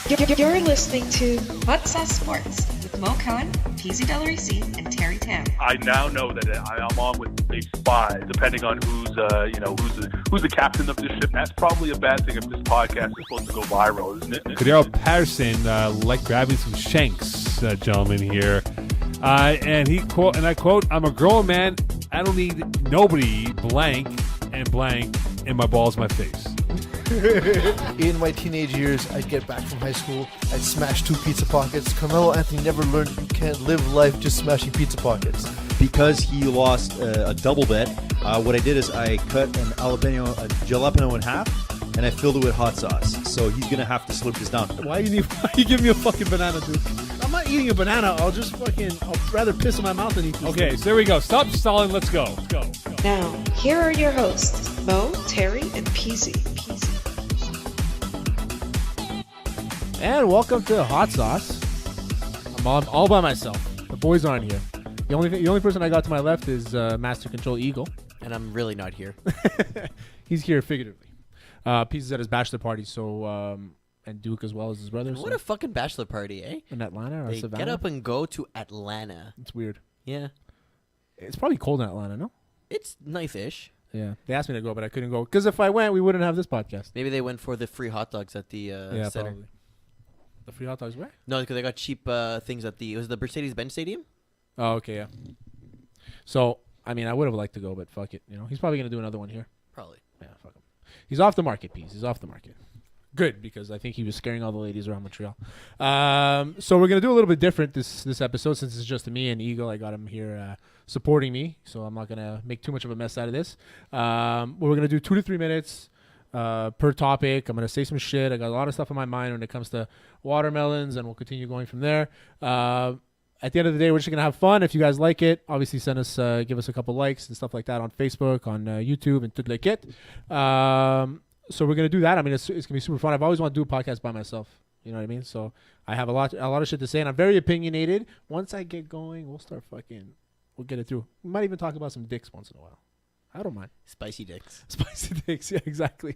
You're listening to Hot Sauce Sports with Mo Cohen, PZ Delarici, and Terry Tam. I now know that I'm on with a spy, depending on who's the captain of this ship. That's probably a bad thing if this podcast is supposed to go viral, isn't it? Cordero Patterson like grabbing some shanks, gentleman here. And I quote, "I'm a grown man. I don't need nobody blank in my balls, my face." In my teenage years, I'd get back from high school, I'd smash 2 pizza pockets. Carmelo Anthony never learned you can't live life just smashing pizza pockets. Because he lost a double bet, what I did is I cut a jalapeno in half, and I filled it with hot sauce. So he's going to have to slurp this down. Why you give me a fucking banana, dude? I'm not eating a banana. I'll rather piss in my mouth than eat this. Okay, so there we go. Stop stalling. Let's go. Now, here are your hosts, Mo, Terry, and PZ. And welcome to Hot Sauce. I'm all by myself. The boys aren't here. The only person I got to my left is Master Control Eagle. And I'm really not here. He's here figuratively. Pieces at his bachelor party, so and Duke as well as his brother. What a fucking bachelor party, eh? In Atlanta or They Savannah? get up and go to Atlanta. It's weird. Yeah. It's probably cold in Atlanta, no? It's nice-ish. Yeah. They asked me to go, but I couldn't go. Because if I went, we wouldn't have this podcast. Maybe they went for the free hot dogs at the center. Probably. The free hot dogs where? No, because they got cheap things at it was the Mercedes-Benz Stadium? Oh, okay, yeah. So, I mean, I would have liked to go, but fuck it. You know, he's probably going to do another one here. Probably. Yeah, fuck him. He's off the market, Peace. He's off the market. Good, because I think he was scaring all the ladies around Montreal. So we're going to do a little bit different this episode since it's just me and Eagle. I got him here supporting me, so I'm not going to make too much of a mess out of this. We're going to do 2 to 3 minutes per topic. I'm going to say some shit. I got a lot of stuff on my mind when it comes to watermelons, and we'll continue going from there. At the end of the day, we're just going to have fun. If you guys like it, obviously give us a couple likes and stuff like that on Facebook, on YouTube, and tout le kit. So we're going to do that. I mean, it's going to be super fun. I've always wanted to do a podcast by myself. You know what I mean? So I have a lot of shit to say, and I'm very opinionated. Once I get going, we'll get it through. We might even talk about some dicks once in a while. I don't mind. Spicy dicks. Spicy dicks, yeah, exactly.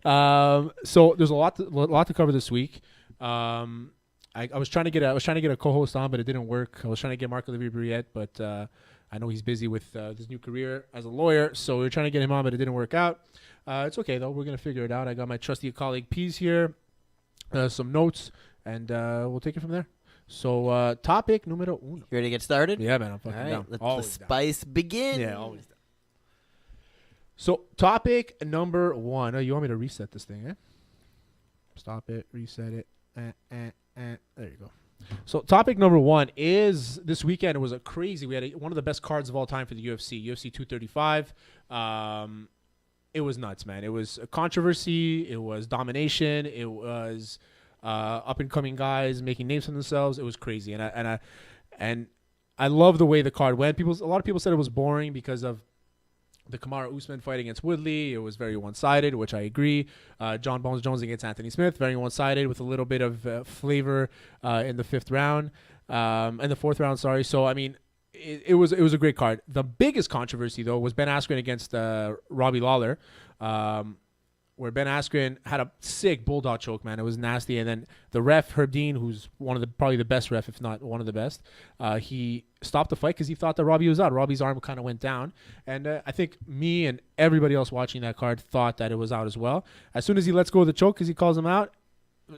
So there's a lot to cover this week. I was trying to get a co-host on, but it didn't work. I was trying to get Marc-Olivier Briette, but I know he's busy with his new career as a lawyer, so we were trying to get him on, but it didn't work out. It's okay though. We're gonna figure it out. I got my trusty colleague Pease here, some notes, and we'll take it from there. So topic numero uno. You ready to get started? Yeah, man, I'm fucking All right, down. let the Always spice begin. down. Yeah, always down. So topic number 1. Oh, you want me to reset this thing, eh? Stop it. Reset it. There you go. So topic number 1 is this weekend. It was we had one of the best cards of all time for the UFC 235. It was nuts, man. It was a controversy. It was domination. It was up and coming guys making names for themselves. It was crazy, and I love the way the card went. A lot of people said it was boring because of the Kamaru Usman fight against Woodley. It was very one-sided, which I agree. John Bones Jones against Anthony Smith, very one-sided with a little bit of flavor in the 5th round, in the 4th round. Sorry. So I mean, it was a great card. The biggest controversy though was Ben Askren against Robbie Lawler, where Ben Askren had a sick bulldog choke, man. It was nasty. And then the ref, Herb Dean, who's probably the best ref, if not one of the best, he stopped the fight because he thought that Robbie was out. Robbie's arm kind of went down. And I think me and everybody else watching that card thought that it was out as well. As soon as he lets go of the choke because he calls him out,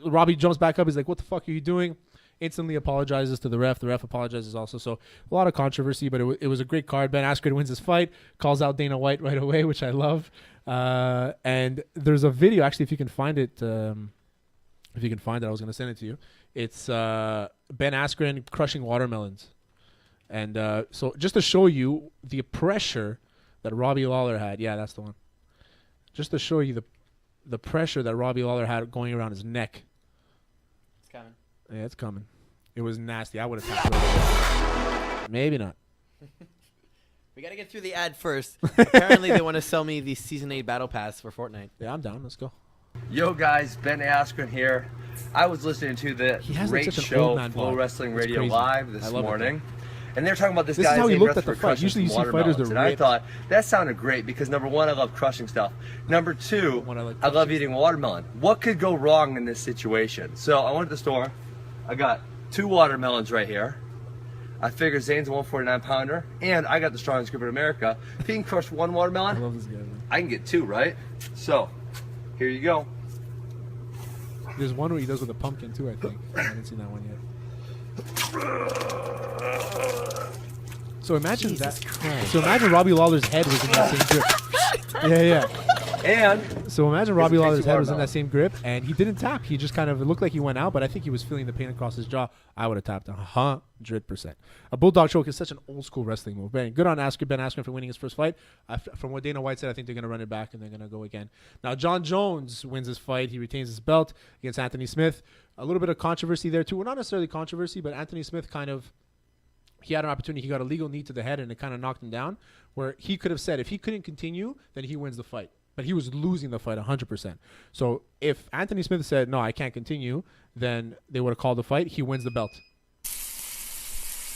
Robbie jumps back up. He's like, what the fuck are you doing? Instantly apologizes to the ref. The ref apologizes also. So a lot of controversy, but it was a great card. Ben Askren wins his fight, calls out Dana White right away, which I love. And there's a video, actually, if you can find it, I was going to send it to you. It's Ben Askren crushing watermelons. And so just to show you the pressure that Robbie Lawler had. Yeah, that's the one. Just to show you the pressure that Robbie Lawler had going around his neck. It's coming. Yeah, it's coming. It was nasty. I would have tapped it. Maybe not. We got to get through the ad first. Apparently, they want to sell me the Season 8 Battle Pass for Fortnite. Yeah, I'm down. Let's go. Yo guys, Ben Askren here. I was listening to the He has great such an show old man Flow vibe. Wrestling It's Radio crazy. Live I this love it, morning. And they're talking about this This is guy's how he named looked at the Rutherford fight. crushing Usually you some see fighters that watermelons. And I rip. thought, that sounded great because, number one, I love crushing stuff. Number two, One, I like I love crushing eating watermelon. What could go wrong in this situation? So I went to the store. I got 2 watermelons right here. I figured Zane's a 149-pounder, and I got the strongest grip in America. If he can crush 1 I watermelon, love this guy, man. I can get 2, right? So, here you go. There's one where he does with a pumpkin too, I think. I haven't seen that one yet. So imagine Jesus that. Christ. So imagine Robbie Lawler's head was in that same grip. Yeah. And So imagine Here's Robbie a Lawler's tasty head was in watermelon. that same grip, and he didn't tap. He just kind of, it looked like he went out, but I think he was feeling the pain across his jaw. I would have tapped 100%. A bulldog choke is such an old school wrestling move. Ben, good on Ben Askren for winning his first fight. From what Dana White said, I think they're going to run it back and they're going to go again. Now, John Jones wins his fight. He retains his belt against Anthony Smith. A little bit of controversy there too. Well, not necessarily controversy, but Anthony Smith he had an opportunity. He got a legal knee to the head, and it kind of knocked him down, where he could have said if he couldn't continue, then he wins the fight. But he was losing the fight 100%. So if Anthony Smith said, no, I can't continue, then they would have called the fight. He wins the belt.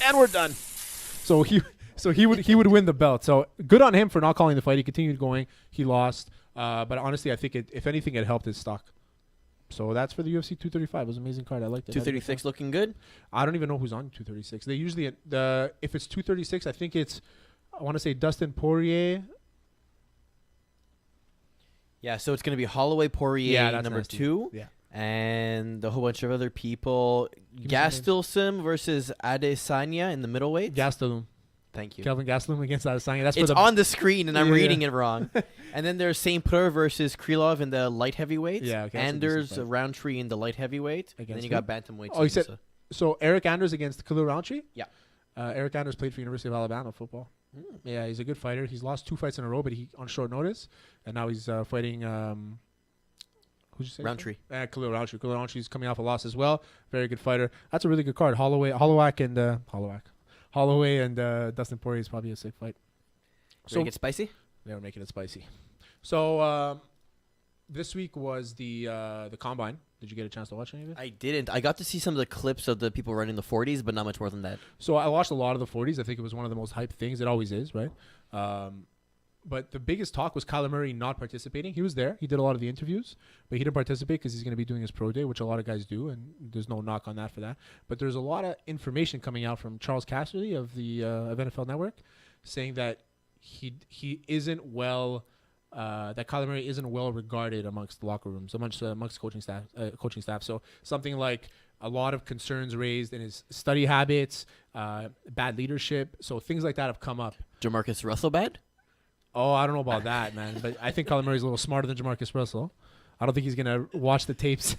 And we're done. So he would win the belt. So good on him for not calling the fight. He continued going. He lost. But honestly, I think if anything, it helped his stock. So that's for the UFC 235. It was an amazing card. I liked it. 236 looking good. I don't even know who's on 236. They usually if it's 236, I think I want to say Dustin Poirier. Yeah, so it's going to be Holloway Poirier that's number nasty. 2. Yeah. And a whole bunch of other people. me some names. Gastelum versus Adesanya in the middleweight. Gastelum. Thank you. Kelvin Gastelum against Adesanya. That's It's for the on the screen, and I'm Yeah, reading yeah. it wrong. And then there's St. Preux versus Krylov in the light heavyweight. Yeah, okay, that's a decent Anders fight. Roundtree in the light heavyweight. And then Against you who? got bantamweight. Oh, you too, said- So Eric Anders against Khalil Roundtree? Yeah. Eric Anders played for University of Alabama football. Hmm. Yeah, he's a good fighter. He's lost 2 fights in a row, but he on short notice. And now he's fighting who'd you say? Roundtree. Khalil Roundtree. Khalil Roundtree's coming off a loss as well. Very good fighter. That's a really good card. Holloway and Dustin Poirier is probably a sick fight. So it get spicy? They were making it spicy. So this week was the combine. Did you get a chance to watch any of it? I didn't. I got to see some of the clips of the people running the 40s, but not much more than that. So I watched a lot of the 40s. I think it was one of the most hyped things. It always is, right? But the biggest talk was Kyler Murray not participating. He was there. He did a lot of the interviews, but he didn't participate because he's going to be doing his pro day, which a lot of guys do, and there's no knock on that for that. But there's a lot of information coming out from Charles Cassidy of the of NFL Network saying that he isn't well. That Kyler Murray isn't well regarded amongst the locker rooms, amongst coaching staff. So something like a lot of concerns raised in his study habits, bad leadership. So things like that have come up. Jamarcus Russell bad? Oh, I don't know about that, man. But I think Kyler Murray's a little smarter than Jamarcus Russell. I don't think he's gonna watch the tapes,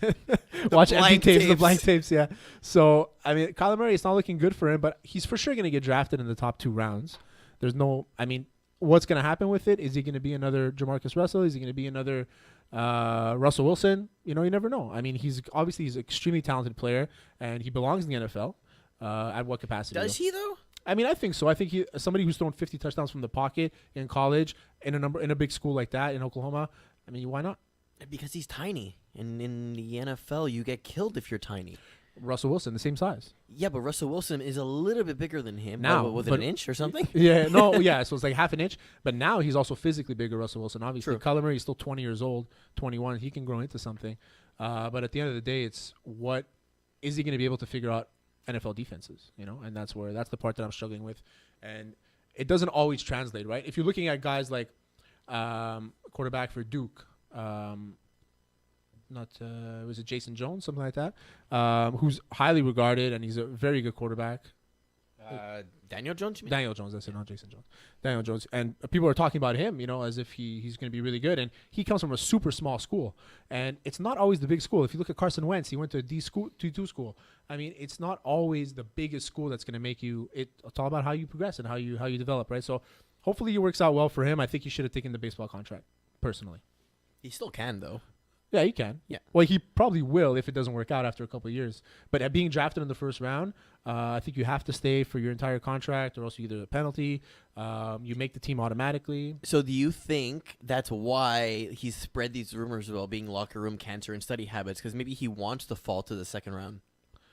watch empty tapes, the blank tapes. Yeah. So I mean, Kyler Murray, it's not looking good for him, but he's for sure gonna get drafted in the top 2 rounds. There's no, I mean. What's going to happen with it? Is he going to be another Jamarcus Russell? Is he going to be another Russell Wilson? You never know. I mean, he's an extremely talented player, and he belongs in the NFL. At what capacity? Does he, though? I mean, I think so. I think somebody who's thrown 50 touchdowns from the pocket in college, in a big school like that in Oklahoma. I mean, why not? Because he's tiny. And in the NFL, you get killed if you're tiny. Russell Wilson, the same size. Yeah, but Russell Wilson is a little bit bigger than him. Now, with but- an inch or something? Yeah, no, yeah. So it's like half an inch. But now he's also physically bigger, Russell Wilson. Obviously, True. Kyler Murray is still 20 years old, 21. He can grow into something. But at the end of the day, it's what is he going to be able to figure out NFL defenses? And that's the part that I'm struggling with. And it doesn't always translate, right? If you're looking at guys like quarterback for Duke. Was it Jason Jones, something like that, who's highly regarded, and he's a very good quarterback. Daniel Jones, you mean? Daniel Jones, that's it, not Jason Jones. Daniel Jones. And people are talking about him, as if he's going to be really good. And he comes from a super small school. And it's not always the big school. If you look at Carson Wentz, he went to a D2 school. I mean, it's not always the biggest school that's going to make you – it's all about how you progress and how you develop, right? So hopefully it works out well for him. I think he should have taken the baseball contract, personally. He still can, though. Yeah, he can. Yeah. Well, he probably will if it doesn't work out after a couple of years. But at being drafted in the first round, I think you have to stay for your entire contract, or else you either a penalty, you make the team automatically. So do you think that's why he's spread these rumors about being locker room cancer and study habits? Because maybe he wants to fall to the second round.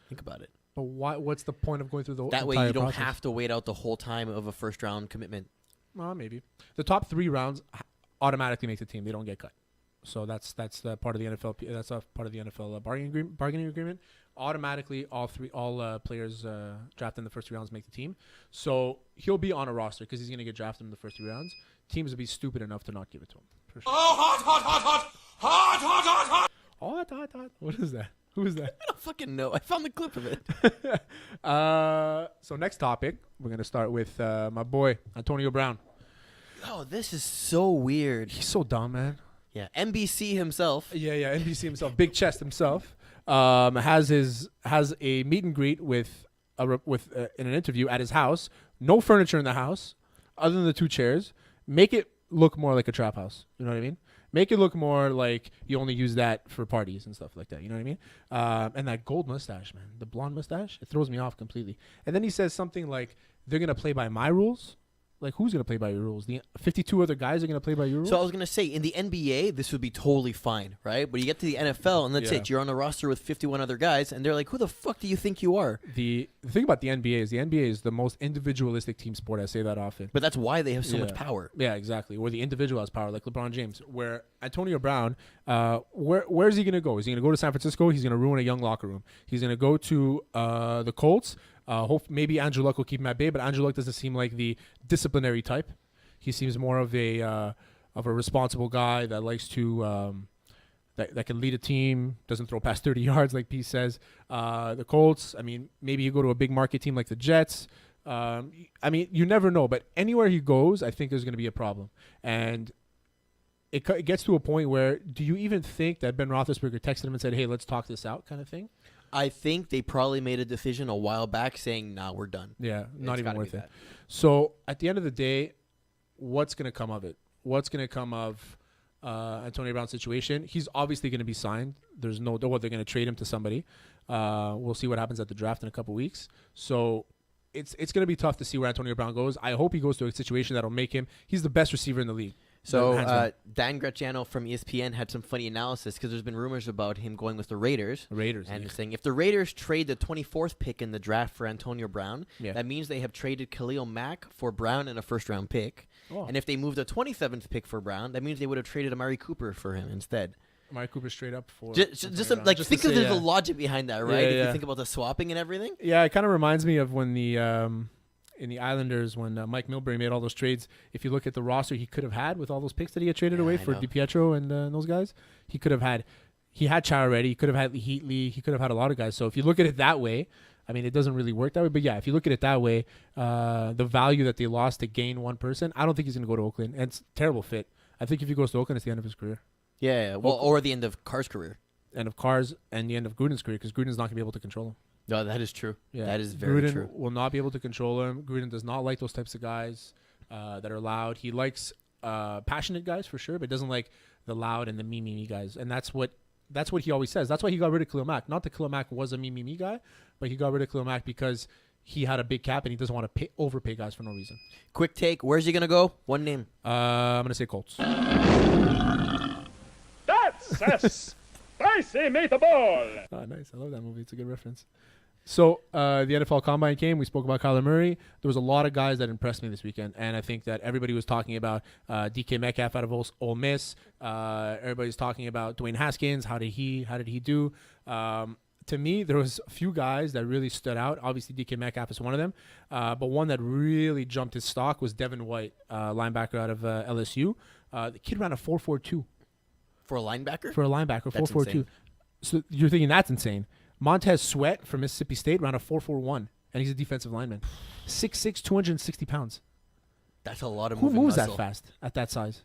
Think about it. But why? What's the point of going through the That way entire you don't process? have to wait out the whole time of a first round commitment. Well, maybe the top 3 rounds automatically make the team. They don't get cut. So that's the part of the NFL. That's a part of the NFL bargaining agreement. Automatically, all players drafted in the first 3 rounds make the team. So he'll be on a roster because he's going to get drafted in the first 3 rounds. Teams will be stupid enough to not give it to him. For sure. Oh, hot, hot, hot, hot, hot, hot, hot, hot. Hot, hot, hot. What is that? Who is that? I don't fucking know. I found the clip of it. So next topic, we're going to start with my boy Antonio Brown. Oh, this is so weird. He's so dumb, man. Yeah, NBC himself. Yeah, NBC himself, big chest himself, has a meet and greet with in an interview at his house. No furniture in the house, other than the 2 chairs. Make it look more like a trap house. You know what I mean? Make it look more like you only use that for parties and stuff like that. You know what I mean? And that gold mustache, man, the blonde mustache, it throws me off completely. And then he says something like, "They're gonna play by my rules." Like, who's going to play by your rules? The 52 other guys are going to play by your rules? So I was going to say, in the NBA, this would be totally fine, right? But you get to the NFL, and that's Yeah. it. You're on a roster with 51 other guys, and they're like, who the fuck do you think you are? The thing about the NBA is the most individualistic team sport. I say that often. But that's why they have so much Yeah. power. Yeah, exactly. Where the individual has power, like LeBron James. Where Antonio Brown, where's he going to go? Is he going to go to San Francisco? He's going to ruin a young locker room. He's going to go to the Colts. Maybe Andrew Luck will keep him at bay, but Andrew Luck doesn't seem like the disciplinary type. He seems more of a responsible guy that likes to that can lead a team, doesn't throw past 30 yards like Pete says. The Colts, I mean, maybe you go to a big market team like the Jets. I mean, you never know, but anywhere he goes, I think there's going to be a problem. And it gets to a point where, do you even think that Ben Roethlisberger texted him and said, "Hey, let's talk this out," kind of thing? I think they probably made a decision a while back saying, nah, we're done. Yeah, not It's even gotta worth be it. that. So at the end of the day, what's going to come of it? What's going to come of Antonio Brown's situation? He's obviously going to be signed. There's no doubt they're going to trade him to somebody. We'll see what happens at the draft in a couple weeks. So it's going to be tough to see where Antonio Brown goes. I hope he goes to a situation that'll make him. He's the best receiver in the league. So Hands down. Dan Graziano from ESPN had some funny analysis because there's been rumors about him going with the Raiders. And yeah. saying if the Raiders trade the 24th pick in the draft for Antonio Brown, Yeah. that means they have traded Khalil Mack for Brown and a first-round pick. Oh. And if they move the 27th pick for Brown, that means they would have traded Amari Cooper for him instead. Amari Cooper straight up for Just Antonio Brown. like Just think to of say, the logic behind that, right? Yeah, If yeah. you think about the swapping and everything. Yeah, it kind of reminds me of when in the Islanders when Mike Milbury made all those trades. If you look at the roster he could have had with all those picks that he had traded Yeah, away I for know. DiPietro and those guys, he had Chara ready. He could have had Heatley. He could have had a lot of guys. So if you look at it that way, I mean, it doesn't really work that way. But yeah, if you look at it that way, the value that they lost to gain one person, I don't think he's going to go to Oakland. And it's a terrible fit. I think if he goes to Oakland, it's the end of his career. Yeah, well, or the end of Carr's career. End of Carr's and the end of Gruden's career because Gruden's not going to be able to control him. No, that is true. Yeah, That is very Gruden true. will not be able to control him. Gruden does not like those types of guys that are loud. He likes passionate guys for sure, but doesn't like the loud and the me guys. And that's what he always says. That's why he got rid of Khalil Mack. Not that Khalil Mack was a me guy, but he got rid of Khalil Mack because he had a big cap and he doesn't want to overpay guys for no reason. Quick take. Where's he going to go? One name. I'm gonna say Colts. That's a spicy meatball. Oh, nice. I love that movie. It's a good reference. So the NFL Combine came. We spoke about Kyler Murray. There was a lot of guys that impressed me this weekend, and I think that everybody was talking about DK Metcalf out of Ole Miss. Everybody's talking about Dwayne Haskins. How did he do? To me, there was a few guys that really stood out. Obviously, DK Metcalf is one of them, but one that really jumped his stock was Devin White, linebacker out of LSU. The kid ran a 4.42 For a linebacker? for a linebacker. That's 4.42. insane. So you're thinking that's insane. Montez Sweat from Mississippi State ran a 4.41, and he's a defensive lineman. 6'6", 260 pounds. That's a lot of Who moving moves muscle. that fast at that size?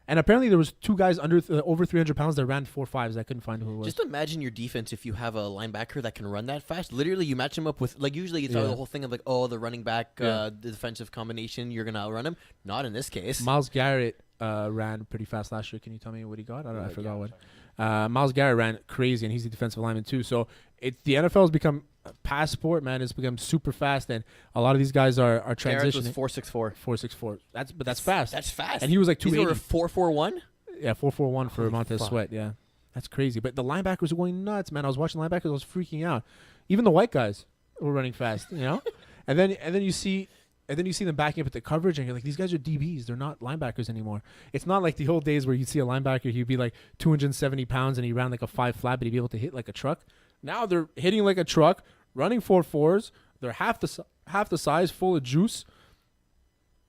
And apparently there was two guys over 300 pounds that ran 4.5s. I couldn't find who it was. Just imagine your defense if you have a linebacker that can run that fast. Literally, you match him up with, like, usually it's Yeah. the whole thing of, like, oh, the running back, Yeah. the defensive combination, you're going to outrun him. Not in this case. Miles Garrett ran pretty fast last year. Can you tell me what he got? I forgot what. Miles Garrett ran crazy, and he's a defensive lineman too. So the NFL has become a passport, man. It's become super fast, and a lot of these guys are Garrett was transitioning. 4.64. 4.64. That's fast. That's fast. And he was like He's over 280. 4.41? Yeah, 4.41 for Holy Montez fuck. Sweat. Yeah, that's crazy. But the linebackers are going nuts, man. I was watching linebackers. I was freaking out. Even the white guys. We're running fast, you know. and then you see them backing up at the coverage, and you're like, these guys are DBs. They're not linebackers anymore. It's not like the old days where you'd see a linebacker, he'd be like 270 pounds and he ran like a 5 flat, but he'd be able to hit like a truck. Now they're hitting like a truck, running 4.4s. They're half the size, full of juice.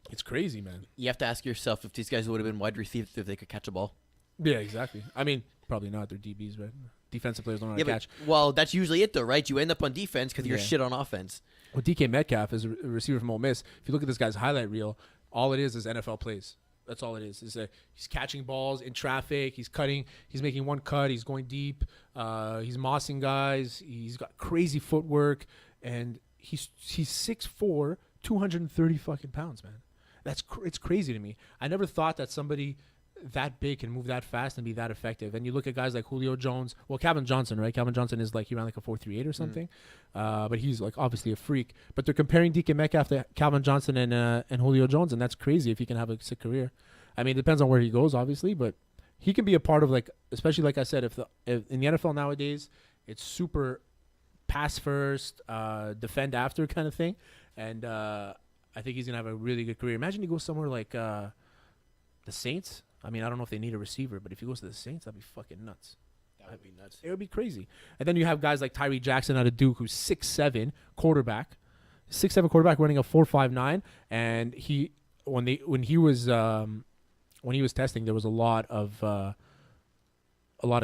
It's crazy, man. You have to ask yourself if these guys would have been wide receivers if they could catch a ball. Yeah, exactly. I mean, probably not. They're DBs, but defensive players don't know how to catch. Well, that's usually it, though, right? You end up on defense because you're shit on offense. Well, DK Metcalf is a receiver from Ole Miss. If you look at this guy's highlight reel, all it is NFL plays. That's all it is. He's catching balls in traffic. He's cutting. He's making one cut. He's going deep. He's mossing guys. He's got crazy footwork, and he's 6'4", 230 fucking pounds, man. It's crazy to me. I never thought that somebody that big can move that fast and be that effective. And you look at guys like Julio Jones. Well, Calvin Johnson, right? Calvin Johnson is like, he ran like a 4.38 or something. But he's like obviously a freak. But they're comparing DK Metcalf to Calvin Johnson and Julio Jones, and that's crazy if he can have a sick career. I mean, it depends on where he goes, obviously, but he can be a part of, like, especially like I said, if in the NFL nowadays, it's super pass first, defend after kind of thing. And I think he's gonna have a really good career. Imagine he goes somewhere like the Saints. I mean, I don't know if they need a receiver, but if he goes to the Saints, that'd be fucking nuts. That would be nuts. It would be crazy. And then you have guys like Tyree Jackson out of Duke, who's 6'7" quarterback, 6'7" quarterback running a 4.59. And when he was testing, there was a lot of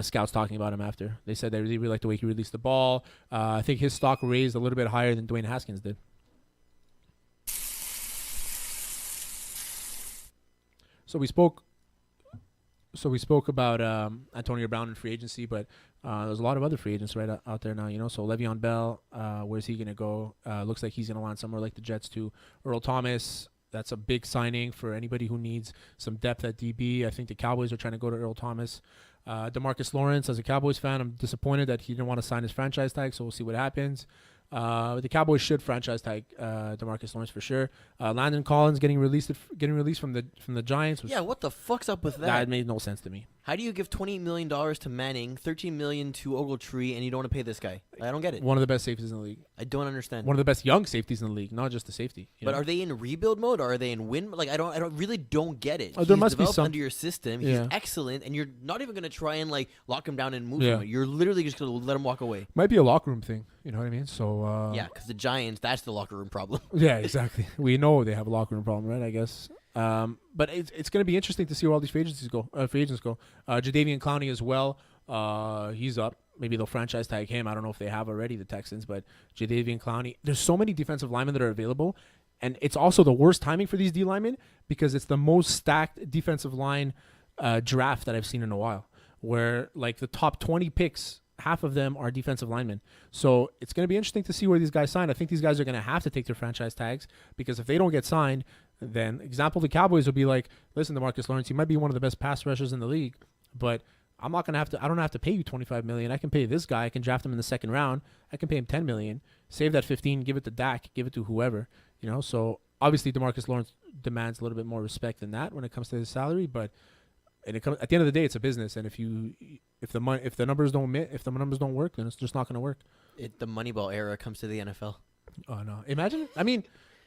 scouts talking about him after. They said they really like the way he released the ball. I think his stock raised a little bit higher than Dwayne Haskins did. So we spoke about Antonio Brown in free agency, but there's a lot of other free agents right out there now, you know. So Le'Veon Bell, where's he going to go? Looks like he's going to land somewhere like the Jets too. Earl Thomas, that's a big signing for anybody who needs some depth at DB. I think the Cowboys are trying to go to Earl Thomas. DeMarcus Lawrence, as a Cowboys fan, I'm disappointed that he didn't want to sign his franchise tag, so we'll see what happens. The Cowboys should franchise tag DeMarcus Lawrence for sure. Landon Collins getting released from the Giants. Yeah, what the fuck's up with that? That made no sense to me. How do you give $28 million to Manning, $13 million to Ogletree, and you don't want to pay this guy? I don't get it. One of the best safeties in the league. I don't understand. One of the best young safeties in the league, not just the safety. But are they in rebuild mode or are they in win? Like I really don't get it. There must be some under your system. He's excellent, and you're not even going to try and like lock him down and move him. You're literally just going to let him walk away. Might be a locker room thing. You know what I mean? So yeah, because the Giants, that's the locker room problem. Yeah, exactly. We know they have a locker room problem, right? I guess. But it's going to be interesting to see where all these free agents go. Jadeveon Clowney as well. He's up. Maybe they'll franchise tag him. I don't know if they have already, the Texans, but Jadeveon Clowney. There's so many defensive linemen that are available, and it's also the worst timing for these D linemen because it's the most stacked defensive line draft that I've seen in a while, where like the top 20 picks, half of them are defensive linemen. So it's going to be interesting to see where these guys sign. I think these guys are going to have to take their franchise tags because if they don't get signed, then example, the Cowboys will be like, listen, DeMarcus Lawrence, he might be one of the best pass rushers in the league, but I don't have to pay you $25 million. I can pay this guy. I can draft him in the second round. I can pay him $10 million. Save that 15, give it to Dak, give it to whoever, you know? So obviously DeMarcus Lawrence demands a little bit more respect than that when it comes to his salary, but at the end of the day, it's a business, and if the numbers don't work, then it's just not going to work. The Moneyball era comes to the NFL. Oh no! Imagine. I mean,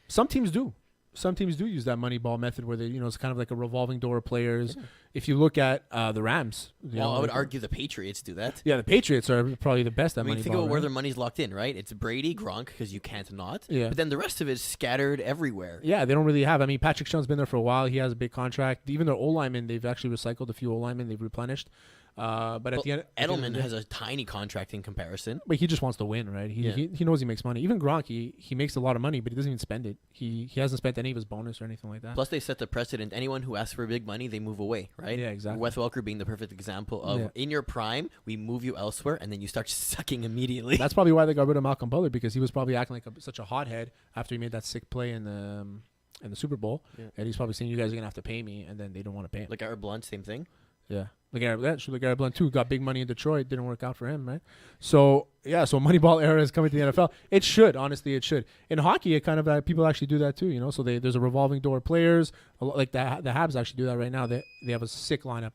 some teams do. Some teams do use that Moneyball method where it's kind of like a revolving door of players. Yeah. If you look at the Rams, I would argue the Patriots do that. Yeah, the Patriots are probably the best at Moneyball. Think about where their money's locked in, right? It's Brady, Gronk, because you can't not. Yeah. But then the rest of it is scattered everywhere. Yeah, they don't really have. I mean, Patrick Chung has been there for a while. He has a big contract. Even their O-linemen, they've actually recycled a few O-linemen. They've replenished. But at the end, Edelman has a tiny contract in comparison. But he just wants to win, right? He knows he makes money. Even Gronk, he makes a lot of money, but he doesn't even spend it. He hasn't spent any of his bonus or anything like that. Plus, they set the precedent. Anyone who asks for big money, they move away, right? Yeah, exactly. Wes Welker being the perfect example of in your prime, we move you elsewhere, and then you start sucking immediately. That's probably why they got rid of Malcolm Butler, because he was probably acting like such a hothead after he made that sick play in the Super Bowl, and he's probably saying, "You guys are gonna have to pay me," and then they don't want to pay him. Like Garrett Blunt, same thing. Yeah. Garrett Blunt too got big money in Detroit. Didn't work out for him, right? So Moneyball era is coming to the NFL. It should, honestly, it should. In hockey, it kind of people actually do that too, you know. So there's a revolving door of players. Like the Habs actually do that right now. They have a sick lineup,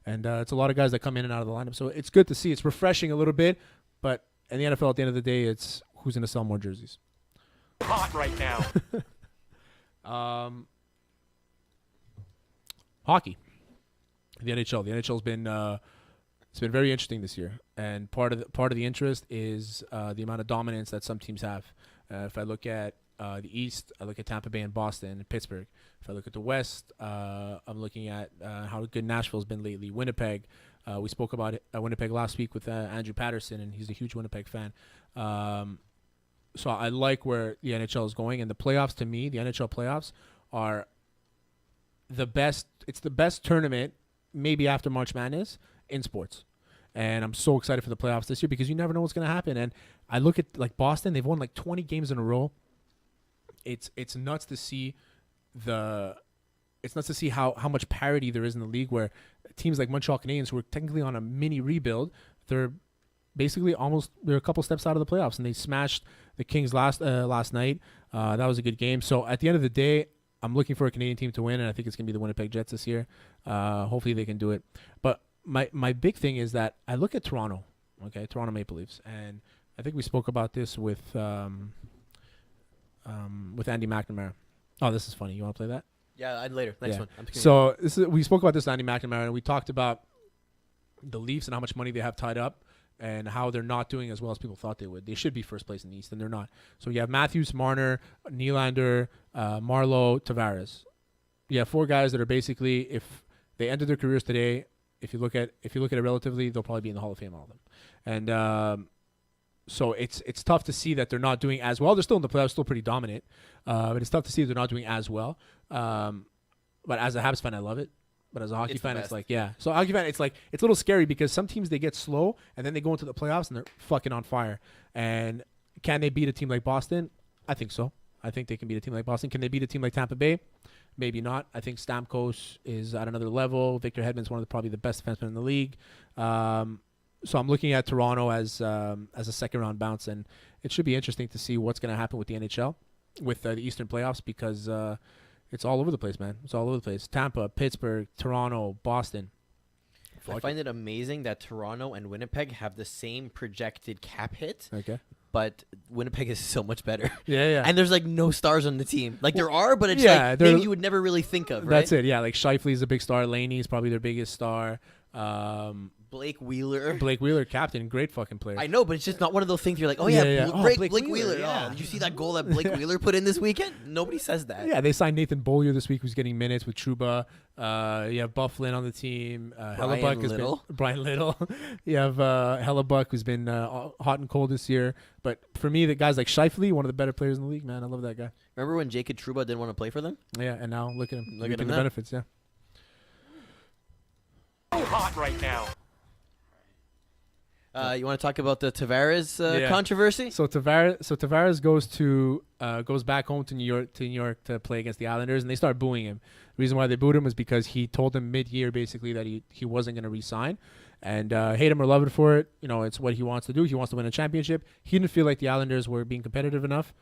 and it's a lot of guys that come in and out of the lineup. So it's good to see. It's refreshing a little bit, but in the NFL, at the end of the day, it's who's going to sell more jerseys. Hot right now. Hockey, the NHL. The NHL's been it's been very interesting this year, and part of the interest is the amount of dominance that some teams have. If I look at the East, I look at Tampa Bay and Boston and Pittsburgh. If I look at the West, I'm looking at how good Nashville's been lately. Winnipeg, we spoke about Winnipeg last week with Andrew Patterson, and he's a huge Winnipeg fan. So I like where the NHL is going, and the playoffs, to me, the NHL playoffs are the best. It's the best tournament, maybe after March Madness, in sports. And I'm so excited for the playoffs this year because you never know what's going to happen. And I look at like Boston; they've won like 20 games in a row. It's nuts to see how much parity there is in the league, where teams like Montreal Canadiens, who are technically on a mini rebuild, they're basically they're a couple steps out of the playoffs, and they smashed the Kings last night. That was a good game. So at the end of the day, I'm looking for a Canadian team to win, and I think it's going to be the Winnipeg Jets this year. Hopefully they can do it. But my big thing is that I look at Toronto, Toronto Maple Leafs, and I think we spoke about this with Andy McNamara. Oh, this is funny. You want to play that? Yeah, later. Next one. So we spoke about this with Andy McNamara, and we talked about the Leafs and how much money they have tied up and how they're not doing as well as people thought they would. They should be first place in the East, and they're not. So you have Matthews, Marner, Nylander, Marleau, Tavares. You have 4 guys that are basically, if they ended their careers today, if you look at it relatively, they'll probably be in the Hall of Fame, all of them. And so it's tough to see that they're not doing as well. They're still in the playoffs, still pretty dominant. But it's tough to see they're not doing as well. But as a Habs fan, I love it. But as a hockey fan, it's like, yeah. So hockey fan, it's like, it's a little scary because some teams, they get slow and then they go into the playoffs and they're fucking on fire. And can they beat a team like Boston? I think so. I think they can beat a team like Boston. Can they beat a team like Tampa Bay? Maybe not. I think Stamkos is at another level. Victor Hedman's probably the best defenseman in the league. So I'm looking at Toronto as a second round bounce, and it should be interesting to see what's going to happen with the NHL, with the Eastern playoffs, because it's all over the place, man. It's all over the place. Tampa, Pittsburgh, Toronto, Boston. I find it amazing that Toronto and Winnipeg have the same projected cap hit. Okay. But Winnipeg is so much better. Yeah. And there's like no stars on the team. Like there are, but it's like names you would never really think of, right? That's it. Yeah, like Scheifele's a big star. Laney's probably their biggest star. Blake Wheeler. Blake Wheeler, captain, great fucking player. I know, but it's just not one of those things you're like, oh yeah. Blake Wheeler. Yeah. Oh, did you see that goal that Blake Wheeler put in this weekend? Nobody says that. Yeah, they signed Nathan Beaulieu this week, who's getting minutes with Trouba. You have Bufflin on the team. Hellebuck has been Brian Little. You have Hellebuck, who's been hot and cold this year. But for me, the guys like Scheifele, one of the better players in the league, man. I love that guy. Remember when Jacob Trouba didn't want to play for them? Yeah, and now look at him. Look at him the benefits, yeah. Hot right now. You want to talk about the Tavares controversy? So Tavares goes back home to New York to play against the Islanders, and they start booing him. The reason why they booed him was because he told them mid-year basically that he wasn't going to re-sign, and hate him or love it for it. You know, it's what he wants to do. He wants to win a championship. He didn't feel like the Islanders were being competitive enough.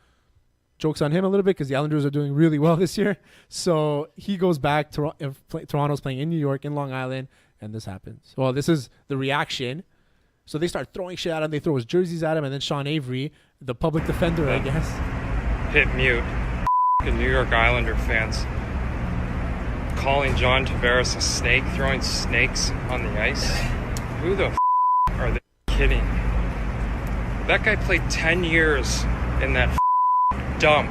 Joke's on him a little bit because the Islanders are doing really well this year. So he goes back. Toronto's playing in New York, in Long Island, and this happens. Well, this is the reaction. So they start throwing shit at him. They throw his jerseys at him. And then Sean Avery, the public defender, I guess. Hit mute. New York Islander fans. Calling John Tavares a snake, throwing snakes on the ice. Who the are they kidding? That guy played 10 years in that dump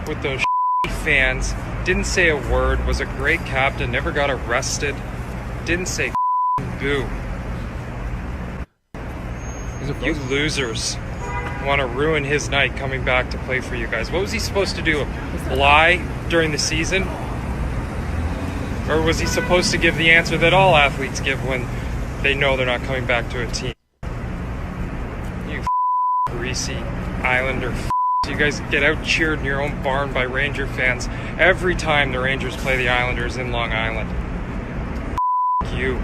with those fans. Didn't say a word. Was a great captain. Never got arrested. Didn't say boo. You losers want to ruin his night coming back to play for you guys. What was he supposed to do? Lie during the season? Or was he supposed to give the answer that all athletes give when they know they're not coming back to a team? You greasy Islander. You guys get out cheered in your own barn by Ranger fans every time the Rangers play the Islanders in Long Island. You.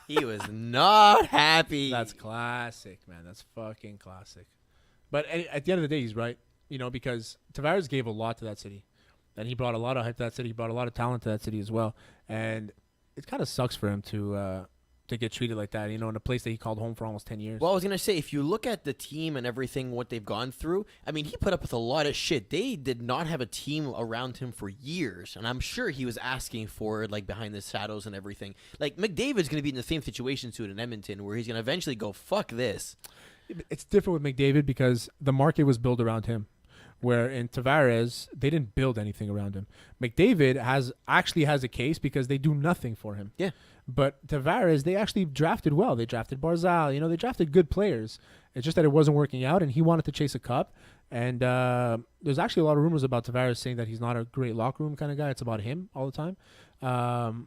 He was not happy. That's classic, man. That's fucking classic. But at the end of the day, he's right. You know, because Tavares gave a lot to that city. And he brought a lot of hype to that city. He brought a lot of talent to that city as well. And it kind of sucks for him to to get treated like that, in a place that he called home for almost 10 years. Well, I was going to say, if you look at the team and everything, what they've gone through, I mean, he put up with a lot of shit. They did not have a team around him for years, and I'm sure he was asking for it, like, behind the shadows and everything. Like, McDavid's going to be in the same situation soon in Edmonton, where he's going to eventually go, fuck this. It's different with McDavid because the market was built around him. Where in Tavares, they didn't build anything around him. McDavid actually has a case because they do nothing for him. Yeah. But Tavares, they actually drafted well. They drafted Barzal. They drafted good players. It's just that it wasn't working out, and he wanted to chase a cup. And there's actually a lot of rumors about Tavares saying that he's not a great locker room kind of guy. It's about him all the time. So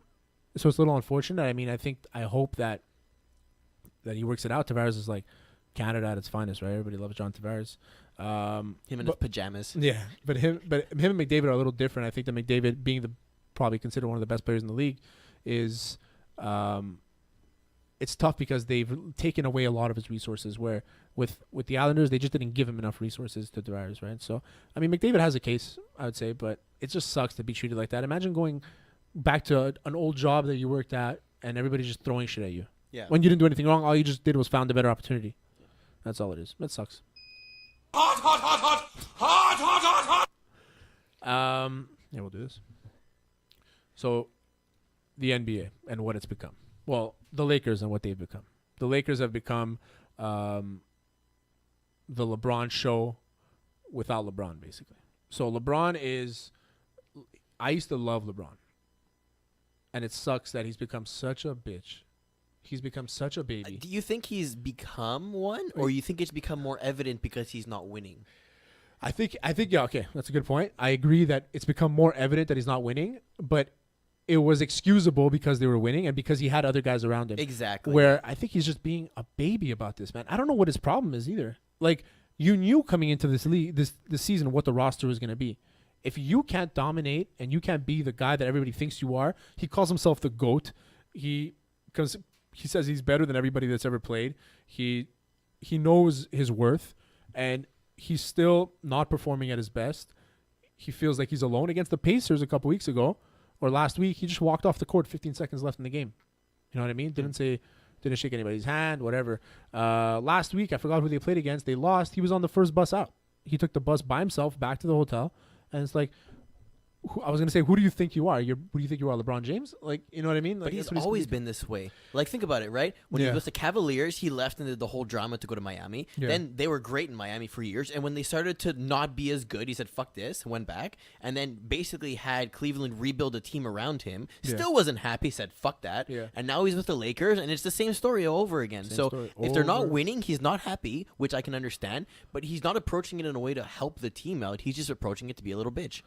it's a little unfortunate. I mean, I hope that he works it out. Tavares is like Canada at its finest, right? Everybody loves John Tavares. Him in his pajamas. Yeah, but him and McDavid are a little different. I think that McDavid, being probably considered one of the best players in the league, is it's tough because they've taken away a lot of his resources. Where with the Islanders, they just didn't give him enough resources to Tavares, right? So I mean, McDavid has a case, I would say, but it just sucks to be treated like that. Imagine going back to an old job that you worked at and everybody's just throwing shit at you. Yeah. When you didn't do anything wrong, all you just did was found a better opportunity. That's all it is. That sucks. Hot, hot, hot, hot, hot, hot, hot, hot. Yeah, we'll do this. So, the NBA and what it's become. Well, the Lakers and what they've become. The Lakers have become the LeBron show without LeBron, basically. So, LeBron is... I used to love LeBron. And it sucks that he's become such a bitch. He's become such a baby. Do you think he's become one, or you think it's become more evident because he's not winning? I think yeah, okay, that's a good point. I agree that it's become more evident that he's not winning, but it was excusable because they were winning and because he had other guys around him. Exactly. Where I think he's just being a baby about this, man. I don't know what his problem is either. Like, you knew coming into this league, this season, what the roster was going to be. If you can't dominate and you can't be the guy that everybody thinks you are, he calls himself the GOAT. He says he's better than everybody that's ever played. He knows his worth, and he's still not performing at his best. He feels like he's alone. Against the Pacers a couple weeks ago, or last week, he just walked off the court 15 seconds left in the game. You know what I mean? Didn't shake anybody's hand, whatever. Last week, I forgot who they played against. They lost. He was on the first bus out. He took the bus by himself back to the hotel, and it's like, I was going to say, who do you think you are? Who do you think you are, LeBron James? Like, you know what I mean? Like, but he's always been this way. Like, think about it, right? When he was with the Cavaliers, he left and did the whole drama to go to Miami. Yeah. Then they were great in Miami for years. And when they started to not be as good, he said, fuck this, went back. And then basically had Cleveland rebuild a team around him. Still wasn't happy, said, fuck that. Yeah. And now he's with the Lakers, and it's the same story all over again. If they're not winning, he's not happy, which I can understand. But he's not approaching it in a way to help the team out. He's just approaching it to be a little bitch.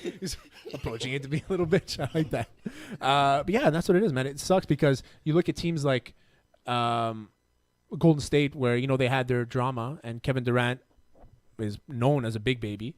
He's approaching it to be a little bitch. I like that. But yeah, that's what it is, man. It sucks because you look at teams like Golden State, where they had their drama, and Kevin Durant is known as a big baby.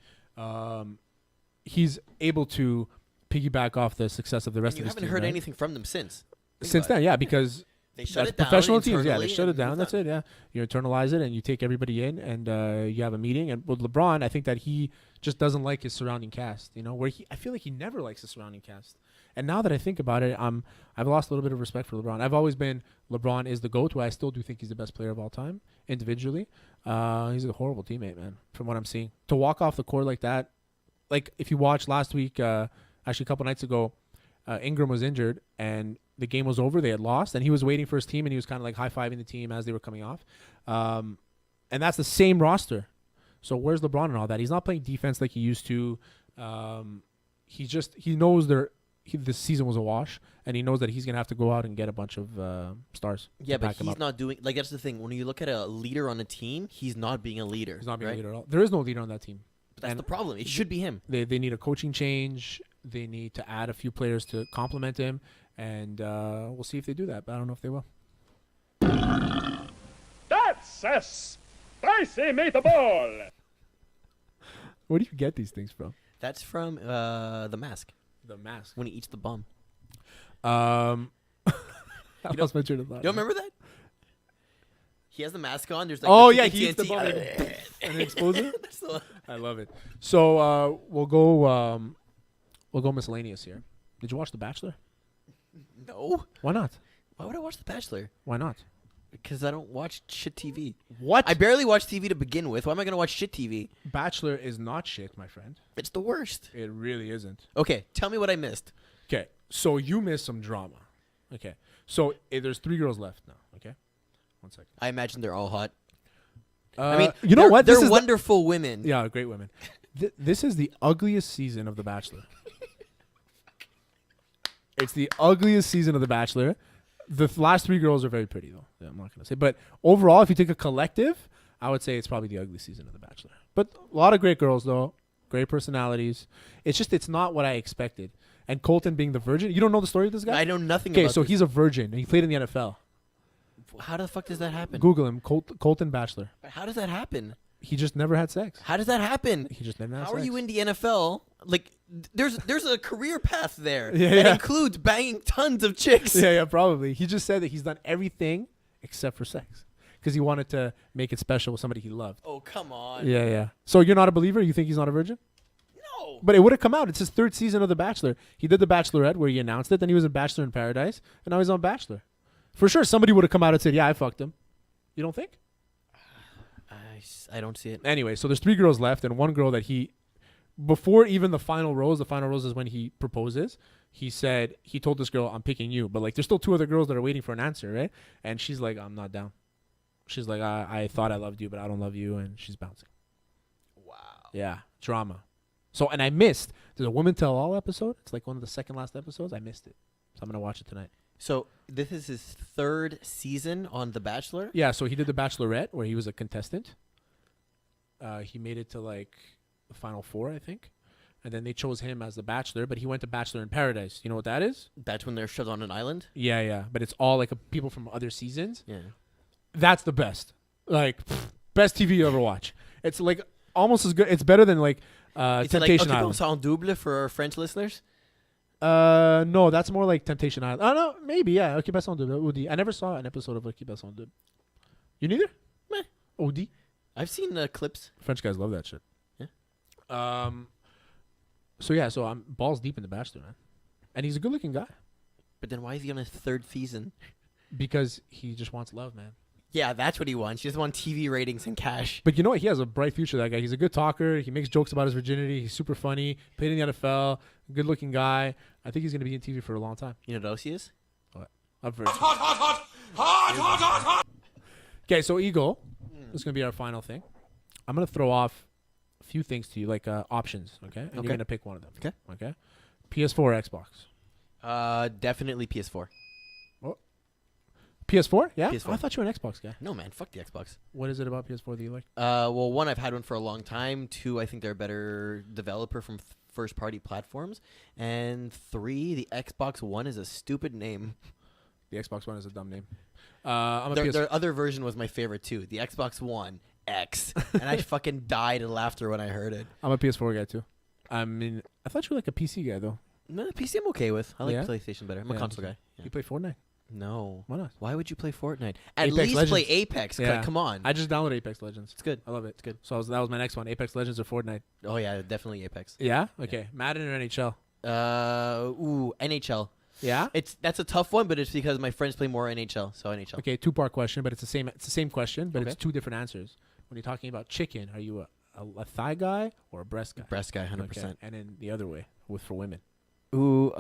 He's able to piggyback off the success of the rest of his team. You haven't heard anything from them since. Since then, yeah, because they shut it down. Professional teams, yeah, they shut it down. That's it, yeah. You internalize it and you take everybody in, and you have a meeting. And with LeBron, I think that he just doesn't like his surrounding cast. I feel like he never likes his surrounding cast. And now that I think about it, I've lost a little bit of respect for LeBron. I've always been LeBron is the GOAT, where I still do think he's the best player of all time individually. He's a horrible teammate, man, from what I'm seeing. To walk off the court like that, like if you watched last week, actually a couple nights ago, Ingram was injured and the game was over. They had lost, and he was waiting for his team, and he was kind of like high-fiving the team as they were coming off. And that's the same roster. So where's LeBron and all that? He's not playing defense like he used to. He knows this season was a wash, and he knows that he's going to have to go out and get a bunch of stars. Yeah, but he's not doing – like, that's the thing. When you look at a leader on a team, he's not being a leader. He's not being a leader at all. There is no leader on that team. But that's the problem. It should be him. They need a coaching change. They need to add a few players to complement him, and we'll see if they do that, but I don't know if they will. That's a spicy meatball! Where do you get these things from? That's from The Mask. The Mask. When he eats the bum. I lost my train of thought. You don't remember that? He has the mask on. There's like he eats the bum and it explodes it. I love it. So we'll go miscellaneous here. Did you watch The Bachelor? No. Why not? Why would I watch The Bachelor? Why not? Because I don't watch shit TV. What? I barely watch TV to begin with. Why am I going to watch shit TV? Bachelor is not shit, my friend. It's the worst. It really isn't. Okay, tell me what I missed. Okay, so you missed some drama. Okay, so there's 3 girls left now. Okay, 1 second. I imagine they're all hot. I mean, you know what? This They're is wonderful women. Yeah, great women. This is the ugliest season of The Bachelor. It's the ugliest season of The Bachelor. The last 3 girls are very pretty, though. Yeah, I'm not going to say. But overall, if you take a collective, I would say it's probably the ugly season of The Bachelor. But a lot of great girls, though. Great personalities. It's just it's not what I expected. And Colton being the virgin. You don't know the story of this guy? I know nothing about Okay, so he's a virgin. And he played in the NFL. How the fuck does that happen? Google him. Colton Bachelor. How does that happen? He just never had sex. How does that happen? He just never had How sex. are you in the NFL? Like, there's a career path there Yeah, that yeah. includes banging tons of chicks. Yeah, probably. He just said that he's done everything except for sex. Because he wanted to make it special with somebody he loved. Oh, come on. Yeah. So you're not a believer? You think he's not a virgin? No. But it would have come out. It's his 3rd season of The Bachelor. He did The Bachelorette where he announced it. Then he was in Bachelor in Paradise. And now he's on Bachelor. For sure, somebody would have come out and said, yeah, I fucked him. You don't think? I don't see it. Anyway, so there's 3 girls left. And 1 girl that he, before even the final rose is when he proposes. He said, he told this girl, I'm picking you. But like, there's still 2 other girls that are waiting for an answer, right? And she's like, I'm not down. She's like, I thought I loved you, but I don't love you. And she's bouncing. Wow. Yeah, drama. So, and I missed. There's a Women Tell All episode. It's like one of the second last episodes. I missed it. So I'm going to watch it tonight. So this is his 3rd season on The Bachelor? Yeah, so he did The Bachelorette where he was a contestant. He made it to like the final 4, I think. And then they chose him as the Bachelor, but he went to Bachelor in Paradise. You know what that is? That's when they're shoved on an island? Yeah. But it's all like people from other seasons. Yeah. That's the best. Like, best TV you ever watch. It's like almost as good. It's better than like Temptation Island. Sans double for our French listeners? No, that's more like Temptation Island. Oh, no, maybe, yeah. Occupation Double. OD. I never saw an episode of Occupation Double. You neither? Meh. OD? I've seen clips. French guys love that shit. Yeah. So I'm balls deep in The Bachelor, man. And he's a good-looking guy. But then why is he on his 3rd season? Because he just wants love, man. Yeah, that's what he wants. He just wants TV ratings and cash. But you know what? He has a bright future, that guy. He's a good talker. He makes jokes about his virginity. He's super funny. Played in the NFL. Good-looking guy. I think he's going to be in TV for a long time. You know what else he is? What? A virgin. Hot. Okay, so Eagle, this is going to be our final thing. I'm going to throw off a few things to you, like options, okay? And you're going to pick one of them. Okay? PS4 or Xbox? Definitely PS4. PS4? Yeah? PS4. Oh, I thought you were an Xbox guy. No, man. Fuck the Xbox. What is it about PS4 that you like? Well, 1, I've had one for a long time. 2, I think they're a better developer from first-party platforms. And 3, the Xbox One is a stupid name. The Xbox One is a dumb name. Their other version was my favorite, too. The Xbox One X. And I fucking died of laughter when I heard it. I'm a PS4 guy, too. I mean, I thought you were like a PC guy, though. No, PC I'm okay with. I like Yeah? PlayStation better. I'm a console guy. Yeah. You play Fortnite? No. Why not? Why would you play Fortnite? At Apex least Legends. play Apex. Yeah. Come on. I just downloaded Apex Legends. It's good. I love it. It's good. So that was my next one. Apex Legends or Fortnite? Oh, yeah, definitely Apex. Yeah? Okay. Madden or NHL? NHL. Yeah? That's a tough one, but it's because my friends play more NHL, so NHL. Okay, 2-part question, but it's the same question, but Okay. it's 2 different answers. When you're talking about chicken, are you a thigh guy or a breast guy? Breast guy, 100%. Okay. And then the other way, for women. Ooh,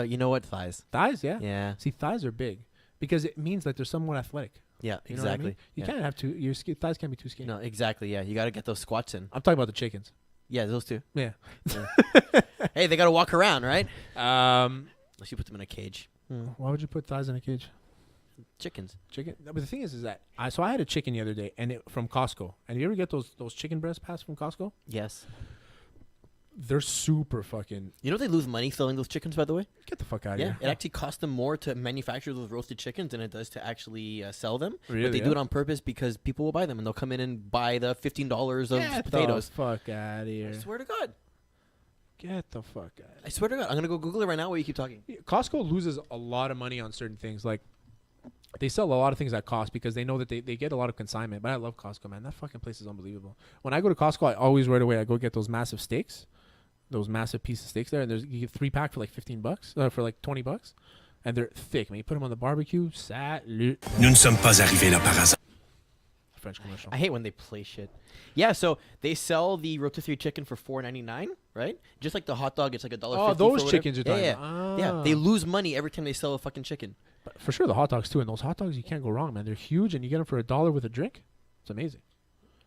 you know what? Thighs. Thighs, yeah. Yeah. See, thighs are big because it means that they're somewhat athletic. Yeah, You know what I exactly. mean? You Yeah. can't have thighs can't be too skinny. No, exactly. Yeah, you got to get those squats in. I'm talking about the chickens. Yeah, those two. Yeah. Hey, they got to walk around, right? Um, Unless you put them in a cage. Why would you put thighs in a cage? Chickens. Chicken. But the thing is that I had a chicken the other day and from Costco. And you ever get those chicken breast pats from Costco? Yes. They're super fucking. You know they lose money selling those chickens, by the way? Get the fuck out of Yeah, here. it actually costs them more to manufacture those roasted chickens than it does to actually sell them. Really, But they yeah? do it on purpose because people will buy them and they'll come in and buy the $15 of potatoes. Get the fuck out of here. I swear to God. Get the fuck out. I swear to God. I'm going to go Google it right now while you keep talking. Costco loses a lot of money on certain things. Like, they sell a lot of things at cost because they know that they get a lot of consignment. But I love Costco, man. That fucking place is unbelievable. When I go to Costco, I always right away I go get those massive steaks, those massive piece of steaks there, and you get 3-pack for like $15, for like $20. and they're thick. Man, you put them on the barbecue. Salut. Nous ne sommes pas arrivés là par hasard. French commercial. I hate when they play shit. Yeah, so they sell the rotisserie chicken for $4.99, right? Just like the hot dog, it's like $1.50. Oh, those chickens you're talking yeah. about. Yeah, they lose money every time they sell a fucking chicken. But for sure, the hot dogs too. And those hot dogs, you can't go wrong, man. They're huge, and you get them for $1 with a drink. It's amazing.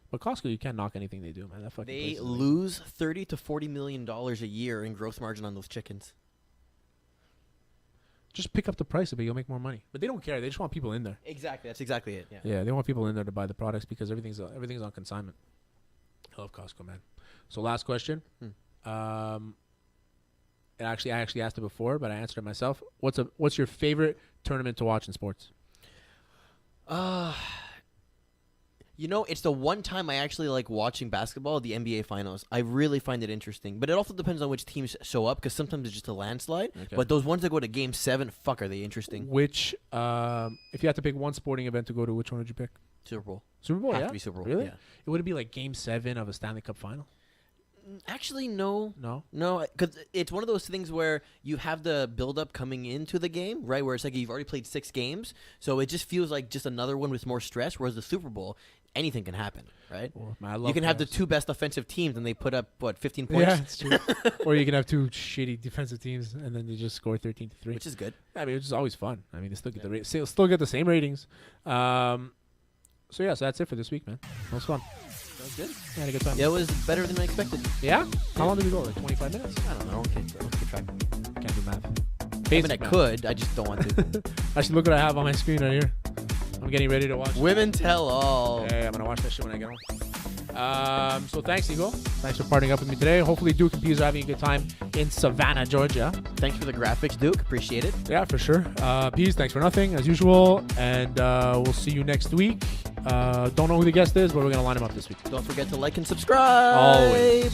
But Costco, you can't knock anything they do, man. That fucking place They is lose $30 to $40 million a year in gross margin on those chickens. just pick up the price of it. You'll make more money. But they don't care. They just want people in there. Exactly. That's exactly it. Yeah. Yeah, they want people in there to buy the products because everything's on consignment. I love Costco, man. So last question. I actually asked it before, but I answered it myself. What's your favorite tournament to watch in sports? It's the one time I actually like watching basketball, the NBA Finals. I really find it interesting. But it also depends on which teams show up, because sometimes it's just a landslide. Okay. But those ones that go to Game 7, fuck, are they interesting. Which, if you had to pick one sporting event to go to, which one would you pick? Super Bowl. Super Bowl, Have to be Super Bowl. Really? Yeah. It would be like Game 7 of a Stanley Cup final? Actually, no. No, because it's one of those things where you have the build-up coming into the game, right, where it's like you've already played 6 games, so it just feels like just another one with more stress, whereas the Super Bowl, anything can happen, right? Well, you can have the 2 best offensive teams, and they put up, 15 points? Yeah, it's true. Or you can have 2 shitty defensive teams, and then they just score 13-3. Which is good. I mean, it's just always fun. I mean, they still get still get the same ratings. So that's it for this week, man. That was fun. That was good. I had a good time. Yeah, it was better than I expected. Yeah? How long did we go? Like 25 minutes? I don't know. Let's keep track. Can't do math. I mean, I could. I just don't want to. Actually, look what I have on my screen right here. I'm getting ready to watch. Women Tell All. Yeah, I'm going to watch that shit when I get home. So thanks, Eagle. Thanks for partnering up with me today. Hopefully Duke and Peas are having a good time in Savannah, Georgia. Thanks for the graphics, Duke. Appreciate it. Yeah, for sure. Peas, thanks for nothing, as usual. And we'll see you next week. Don't know who the guest is, but we're going to line him up this week. Don't forget to like and subscribe. Always.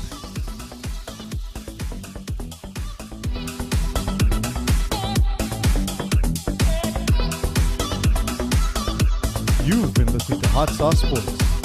You've been listening to Hot Sauce Sports.